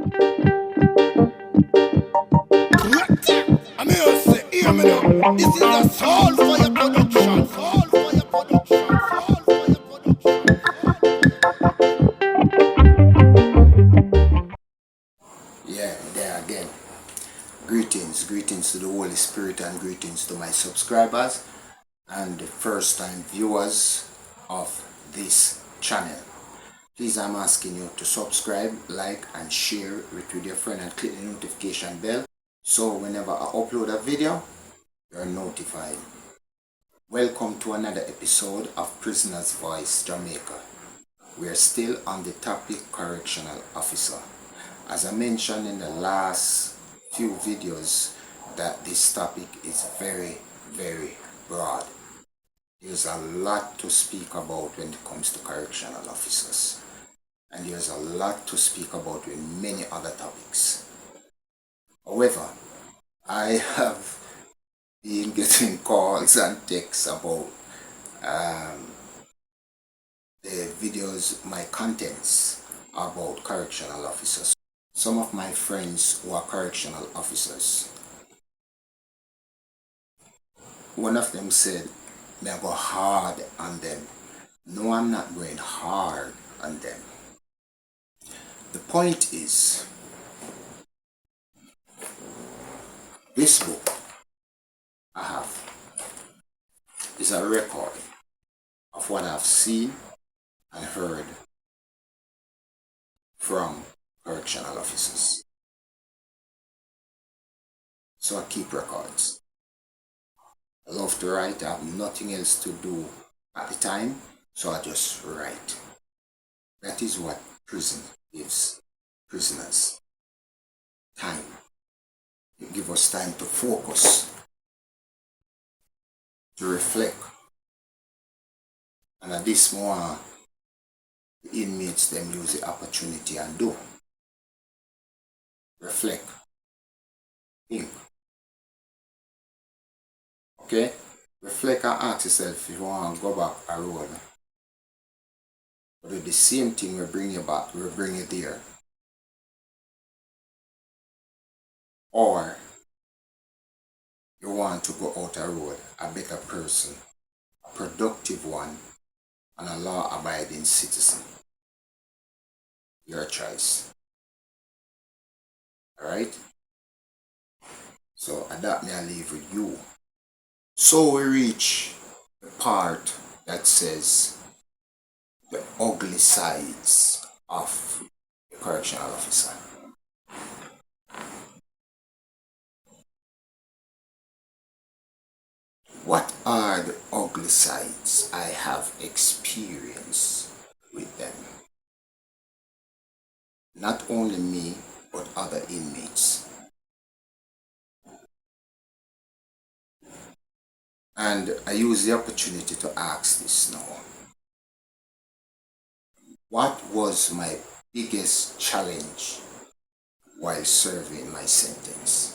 I'm here say, hear me now. This is a soul fire production. Soul fire production. Soul fire production. Yeah, there again. Greetings to the Holy Spirit and greetings to my subscribers and the first time viewers of this channel. Please, I'm asking you to subscribe, like and share it with your friend and click the notification bell so whenever I upload a video, you're notified. Welcome to another episode of Prisoner's Voice Jamaica. We are still on the topic correctional officer. As I mentioned in the last few videos that this topic is very broad. There's a lot to speak about when it comes to correctional officers. And there's a lot to speak about with many other topics. However, I have been getting calls and texts about the videos, my contents about correctional officers. Some of my friends who are correctional officers, one of them said, may I go hard on them. No, I'm not going hard on them. The point is, this book I have is a record of what I've seen and heard from correctional officers. So I keep records. I love to write. I have nothing else to do at the time, so I just write. That is what prison gives prisoners. Time. It gives us time to focus, to reflect. And at this moment, the inmates them use the opportunity and do. Reflect. Think. Okay? Reflect and ask yourself if you want to go back a road. But with the same thing we bring you back, we bring you there. Or you want to go out a road, a better person, a productive one, and a law-abiding citizen. Your choice. Alright? So that may I leave with you. So we reach the part that says the ugly sides of the correctional officer. What are the ugly sides I have experienced with them? Not only me, but other inmates. And I use the opportunity to ask this now. What was my biggest challenge while serving my sentence?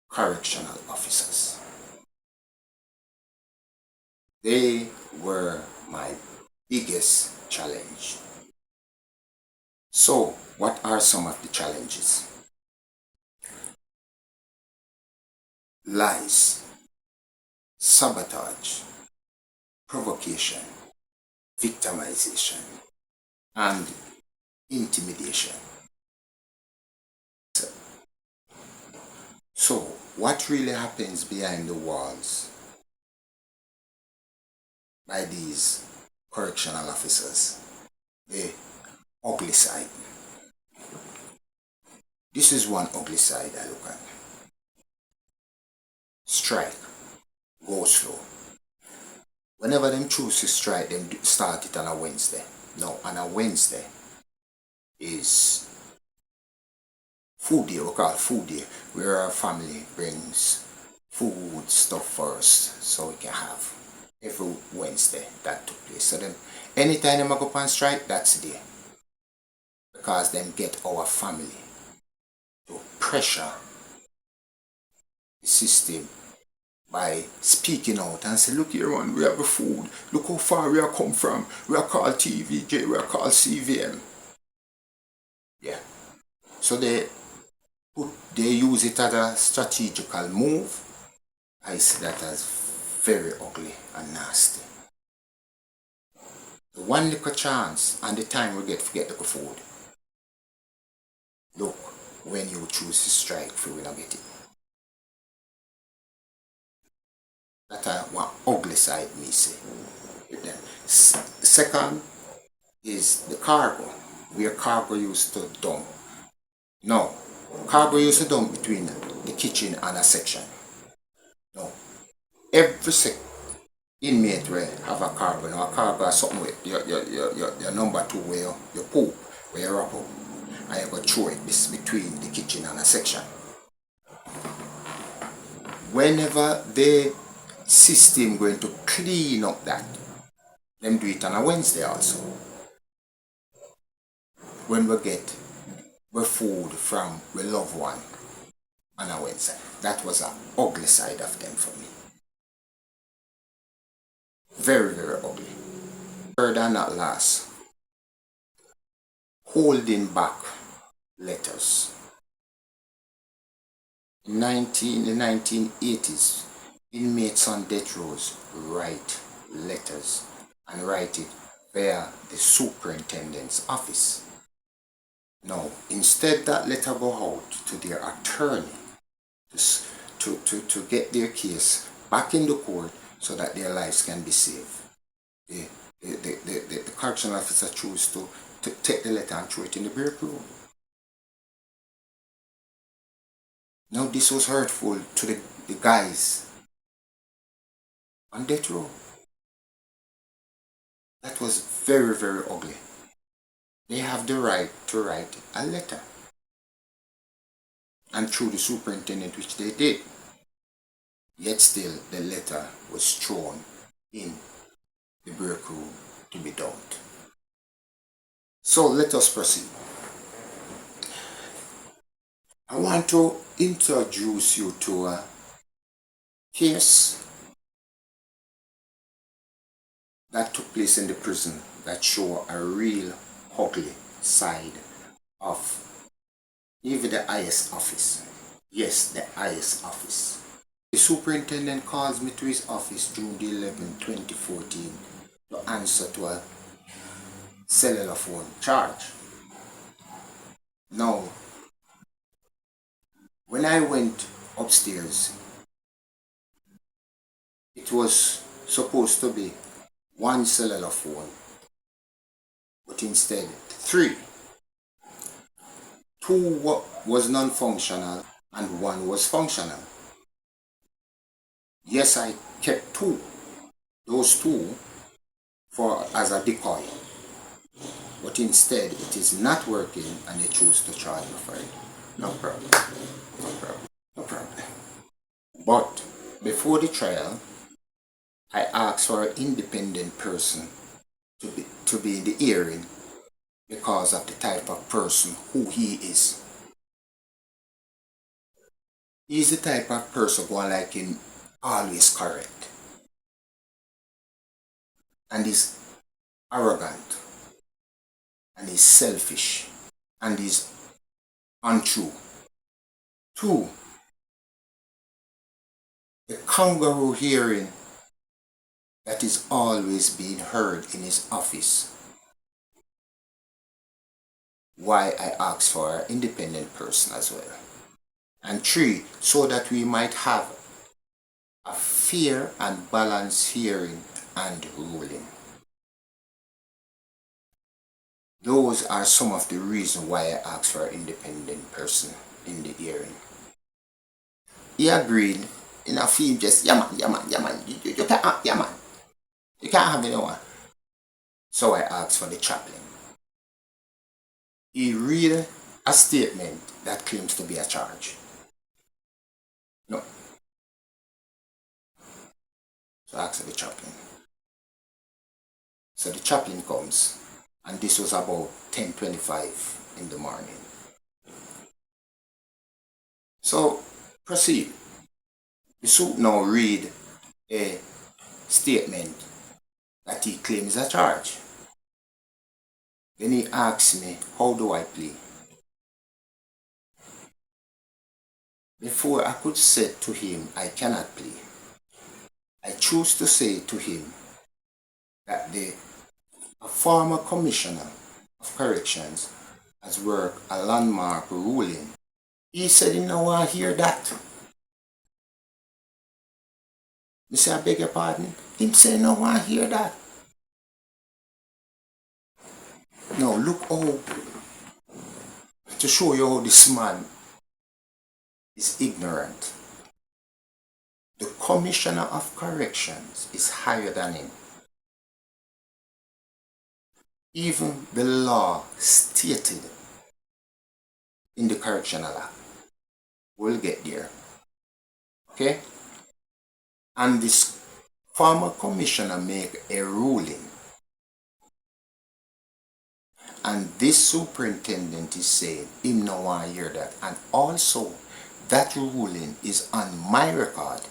Correctional officers. They were my biggest challenge. So, what are some of the challenges? Lies, sabotage, provocation, victimization, and intimidation. So, what really happens behind the walls by these correctional officers? The ugly side. This is one ugly side I look at. Strike. Go slow. Whenever them choose to strike, them start it on a Wednesday. No, on a Wednesday is food day, we call it food day, where our family brings food stuff first so we can have every Wednesday that took place. So then anytime them go up on strike, that's the day. Because them get our family to pressure the system by speaking out and say, look here man, we have a food, look how far we are come from, we are called TVJ, we are called CVM. So they use it as a strategical move. I see that as very ugly and nasty. The one little chance and the time we get to get the food. Look, when you choose to strike, we will not get it. That one ugly side me say. Second is the cargo, where cargo used to dump. No, cargo used to dump between the kitchen and a section. No, every inmate will have a cargo. Now a cargo is something with your number two where you poop, where you wrap up, and you go throw it between the kitchen and a section. Whenever the system going to clean up that, them do it on a Wednesday also. When we get we food from we loved one on a Wednesday. That was an ugly side of them for me. Very, very ugly. Third and not last, holding back letters. In the 1980s, inmates on death rows write letters and write it via the superintendent's office. Now, instead that letter go out to their attorney to get their case back in the court so that their lives can be saved. The correctional officer choose to take the letter and throw it in the break room. Now this was hurtful to the guys on death row. That was very, very ugly. They have the right to write a letter. And through the superintendent, which they did. Yet still, the letter was thrown in the break room to be dumped. So let us proceed. I want to introduce you to a case that took place in the prison that show a real ugly side of even the IS office. Yes, the IS office. The superintendent calls me to his office June 11, 2014 to answer to a cellular phone charge. Now, when I went upstairs, it was supposed to be one cellular phone, but instead 3. 2 was non-functional and 1 was functional. Yes, I kept those 2 as a decoy, but instead it is not working and they choose to charge me for it. No problem. No problem. No problem. But before the trial, I asked for an independent person to be in the hearing because of the type of person who he is. He's the type of person who like him always correct. And he's arrogant. And he's selfish. And he's untrue. 2, the kangaroo hearing that is always being heard in his office. Why I asked for an independent person as well. And 3, so that we might have a fair and balanced hearing and ruling. Those are some of the reasons why I asked for an independent person in the hearing. He agreed in a feel just, yeah man, you can't, yeah man. You can't have anyone. So I asked for the chaplain. He read a statement that claims to be a charge. No. So I asked for the chaplain. So the chaplain comes, and this was about 10:25 in the morning. So proceed. The suit now read a statement that he claims a charge. Then he asks me, how do I plead? before I could say to him, I cannot play, I choose to say to him that the a former commissioner of corrections has worked a landmark ruling. He said he no want to hear that. Me say, I beg your pardon? Him say no want to hear that. Now look how, to show you how this man is ignorant. The commissioner of corrections is higher than him. Even the law stated in the correctional act. We'll get there. Okay? And this former commissioner make a ruling. And this superintendent is saying him no want to hear that. And also that ruling is on my record.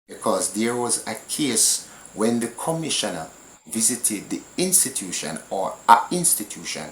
Because there was a case when the commissioner visited the institution or a institution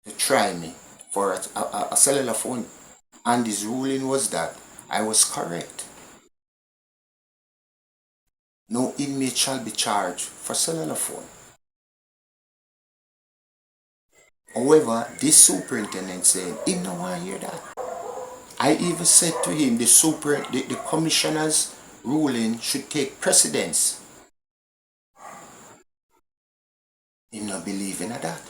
to try me for a cellular phone. And his ruling was that I was correct. No inmate shall be charged for cellular phone. However, this superintendent said, he no want to hear that. I even said to him, the commissioner's ruling should take precedence. He not believe in that.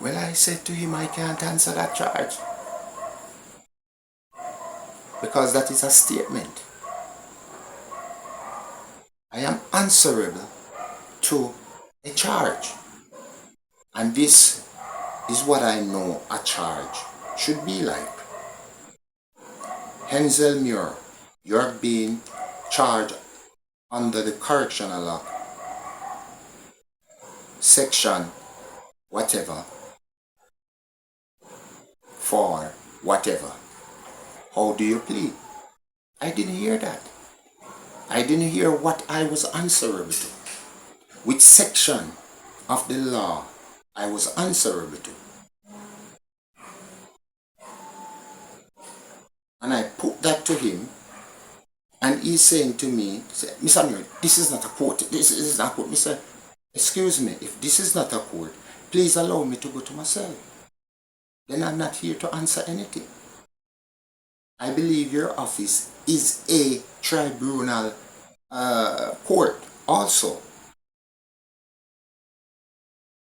Well, I said to him, I can't answer that charge. Because that is a statement. I am answerable to a charge. And this is what I know a charge should be like. Hensel Muir, you're being charged under the correctional law, section whatever, for whatever. How do you plead? I didn't hear that. I didn't hear what I was answerable to. Which section of the law I was answerable to. And I put that to him, and he's saying to me, Mr. Muir, this is not a court. This is not a court. Mr. Excuse me, if this is not a court, please allow me to go to my cell. Then I'm not here to answer anything. I believe your office is a tribunal court also.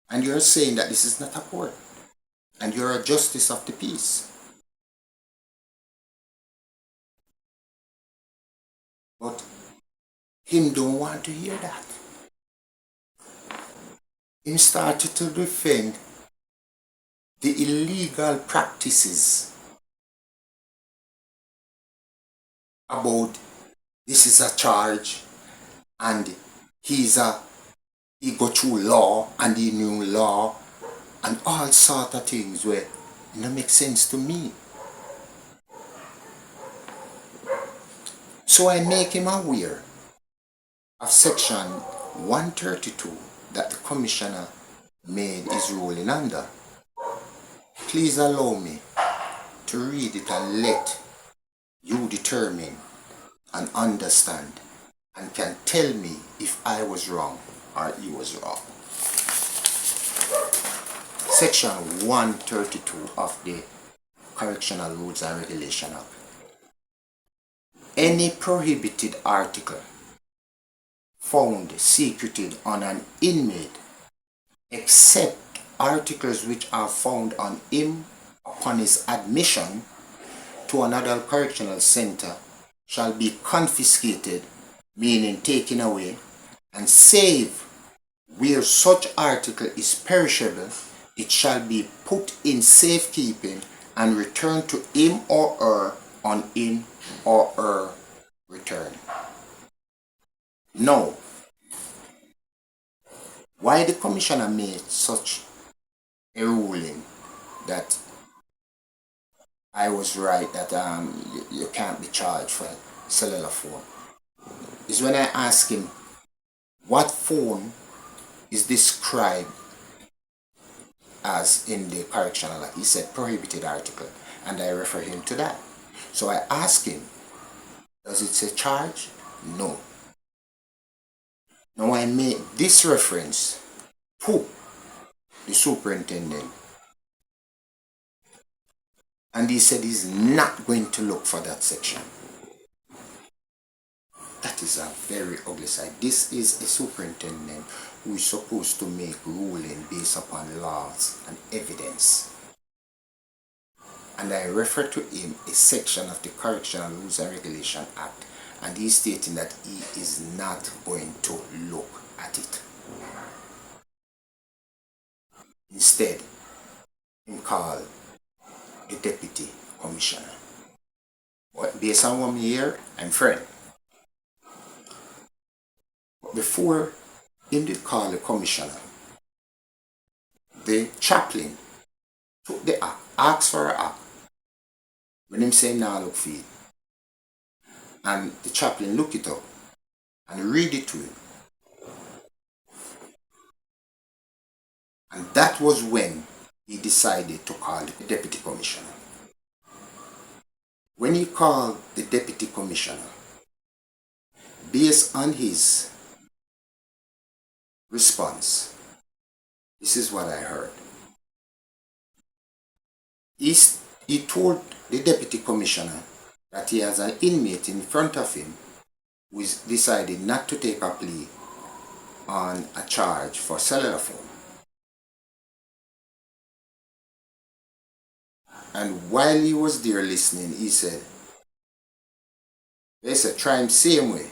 And you're saying that this is not a court. And you're a justice of the peace. But him don't want to hear that. Him started to defend the illegal practices about this is a charge and he go through law and he knew law and all sort of things where it don't make sense to me. So I make him aware of section 132 that the commissioner made his ruling under. Please allow me to read it and let you determine and understand and can tell me if I was wrong or he was wrong. Section 132 of the Correctional Rules and Regulation Act. Any prohibited article found secreted on an inmate, except articles which are found on him upon his admission to another correctional center, shall be confiscated, meaning taken away, and save where such article is perishable, it shall be put in safekeeping and returned to him or her on him or her return. Now, why the commissioner made such a ruling that I was right that you can't be charged for cellular phone is when I ask him what phone is described as in the correctional act. He said prohibited article, and I refer him to that. So I asked him, does it say charge? No. Now I made this reference to the superintendent, and he said he's not going to look for that section. That is a very ugly side. This is a superintendent who is supposed to make ruling based upon laws and evidence. And I refer to him a section of the Correctional Rules and Regulation Act, and he's stating that he is not going to look at it. Instead, he called the deputy commissioner. But based on what I hear, I'm friend. But before he did call the commissioner, the chaplain took the act, asked for an act. When him say nah look for it. And the chaplain look it up and read it to him. And that was when he decided to call the deputy commissioner. When he called the deputy commissioner, based on his response, this is what I heard. He told the deputy commissioner that he has an inmate in front of him who is decided not to take a plea on a charge for cellular phone. And while he was there listening, he said, they said, try him same way.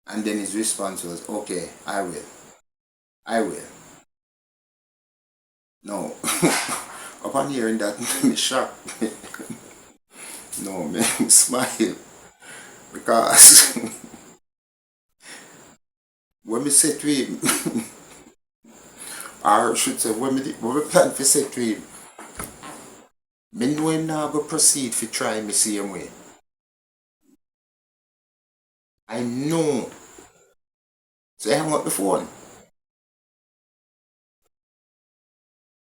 And then his response was, okay, I will. I will. No. Upon hearing that, me shocked. No, man, smile. Because when we say to him, or I should say, when we plan to say to him, me know him now go proceed for try me same way. I know. So I hung up the phone.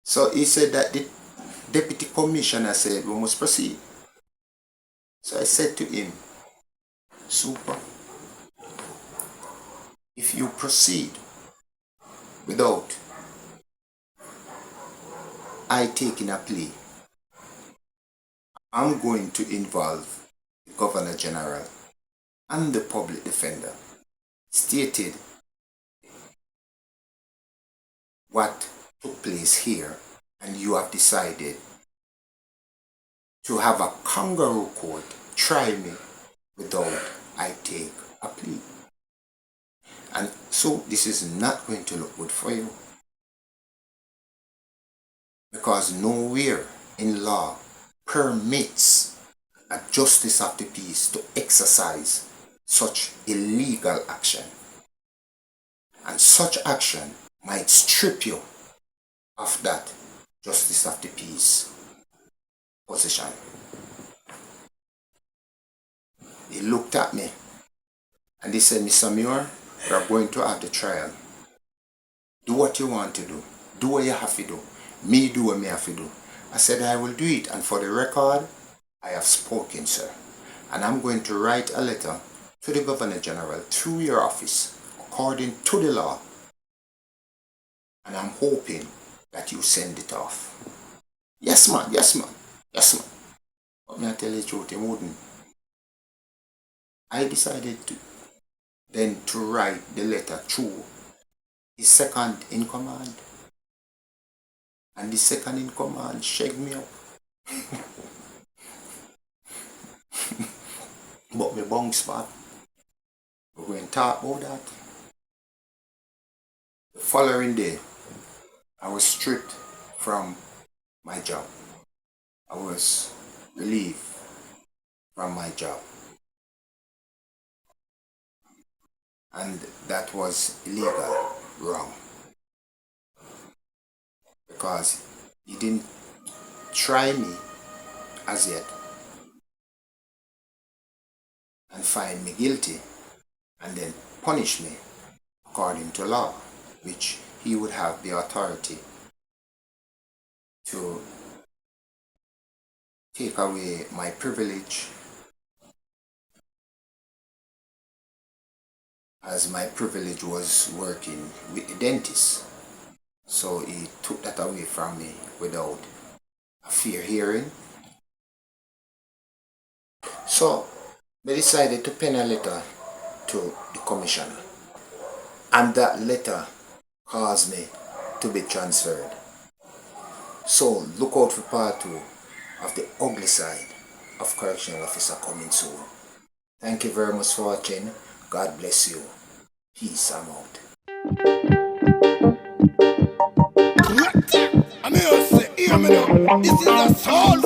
So he said that the deputy commissioner said we must proceed. So I said to him, super, if you proceed without I taking a plea, I'm going to involve the Governor General and the public defender, stated what took place here, and you have decided to have a kangaroo court try me without I take a plea. And so this is not going to look good for you, because nowhere in law permits a justice of the peace to exercise such illegal action. And such action might strip you of that justice of the peace position. He looked at me and he said, Mr. Muir, we are going to have the trial. Do what you want to do. Do what you have to do. Me do what me have to do. I said, I will do it. And for the record, I have spoken, sir. And I'm going to write a letter to the Governor General through your office, according to the law. And I'm hoping that you send it off. Yes, man. Yes, man. Yes, man. But me I tell you the truth, he wouldn't. I decided to write the letter through his second in command. And the second in command shake me up. But me bong spot. We're going to talk about that. The following day, I was stripped from my job. I was relieved from my job. And that was illegal, wrong. Because he didn't try me as yet and find me guilty and then punish me according to law, which he would have the authority to take away my privilege, as my privilege was working with the dentist. So he took that away from me without a fair hearing. So they decided to pen a letter to the commissioner, and that letter caused me to be transferred. So look out for part 2 of the ugly side of correctional officer coming soon. Thank you very much for watching. God bless you. Peace. I'm out. I mean, say, hear me now. This is a soul